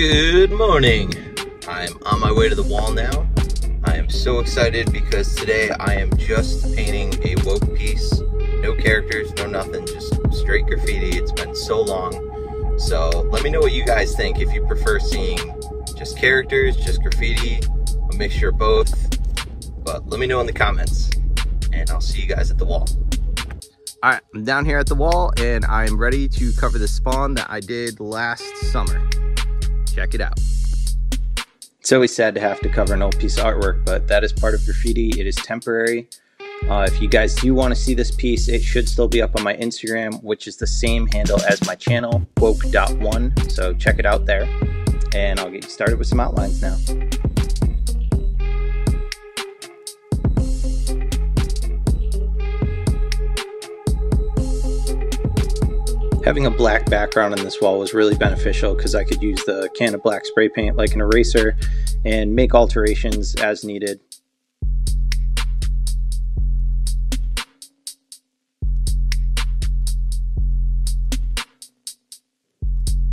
Good morning. I'm on my way to the wall now. I am so excited because today I am just painting a woak piece. No characters, no nothing, just straight graffiti. It's been so long. So let me know what you guys think, if you prefer seeing just characters, just graffiti, a mixture of both. But let me know in the comments, and I'll see you guys at the wall. All right, I'm down here at the wall and I'm ready to cover the spawn that I did last summer. Check it out. It's always sad to have to cover an old piece of artwork, but that is part of graffiti. It is temporary. If you guys do want to see this piece, it should still be up on my Instagram, which is the same handle as my channel, woak.1. So check it out there. And I'll get you started with some outlines now. Having a black background on this wall was really beneficial because I could use the can of black spray paint like an eraser and make alterations as needed.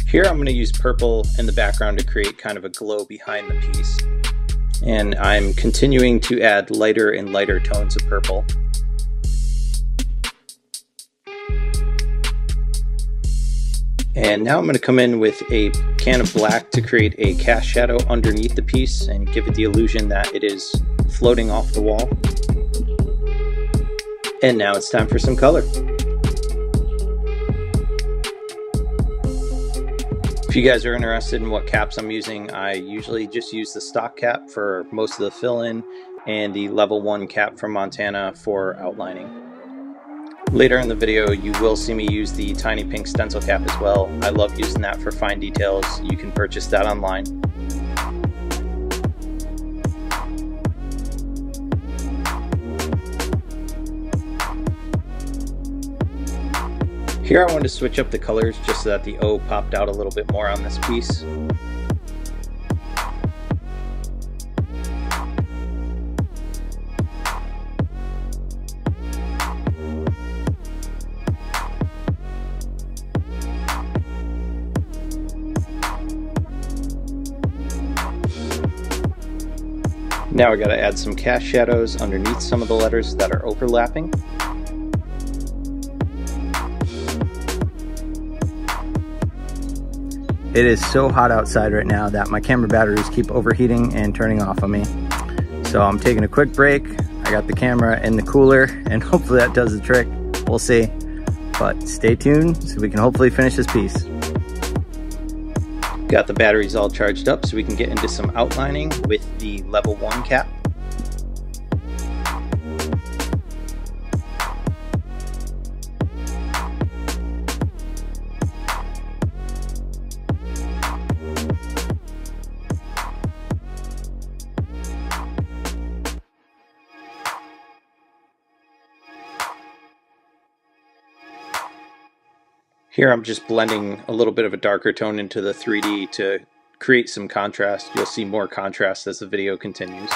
Here I'm going to use purple in the background to create kind of a glow behind the piece. And I'm continuing to add lighter and lighter tones of purple. And now I'm going to come in with a can of black to create a cast shadow underneath the piece and give it the illusion that it is floating off the wall. And now it's time for some color. If you guys are interested in what caps I'm using, I usually just use the stock cap for most of the fill-in and the level 1 cap from Montana for outlining. Later in the video, you will see me use the tiny pink stencil cap as well. I love using that for fine details. You can purchase that online. Here I wanted to switch up the colors just so that the O popped out a little bit more on this piece. Now I gotta add some cast shadows underneath some of the letters that are overlapping. It is so hot outside right now that my camera batteries keep overheating and turning off on me. So I'm taking a quick break. I got the camera in the cooler and hopefully that does the trick. We'll see. But stay tuned so we can hopefully finish this piece. Got the batteries all charged up so we can get into some outlining with the level 1 cap. Here I'm just blending a little bit of a darker tone into the 3D to create some contrast. You'll see more contrast as the video continues.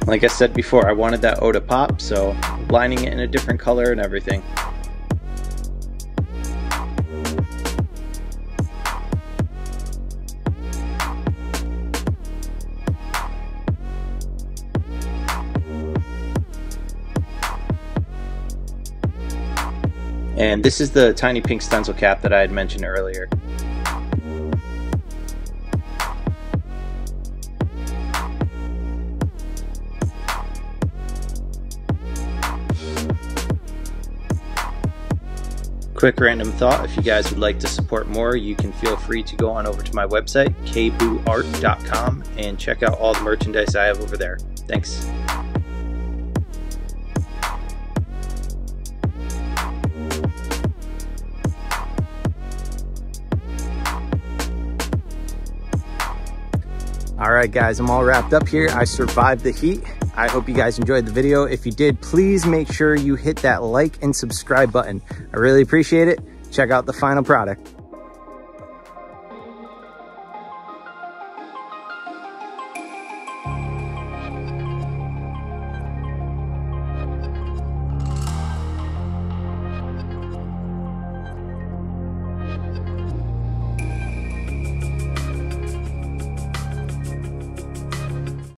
Like I said before, I wanted that O to pop, so lining it in a different color and everything. And this is the tiny pink stencil cap that I had mentioned earlier. Quick random thought, if you guys would like to support more, you can feel free to go on over to my website, kbooart.com, and check out all the merchandise I have over there. Thanks. Alright guys, I'm all wrapped up here. I survived the heat. I hope you guys enjoyed the video. If you did, please make sure you hit that like and subscribe button. I really appreciate it. Check out the final product.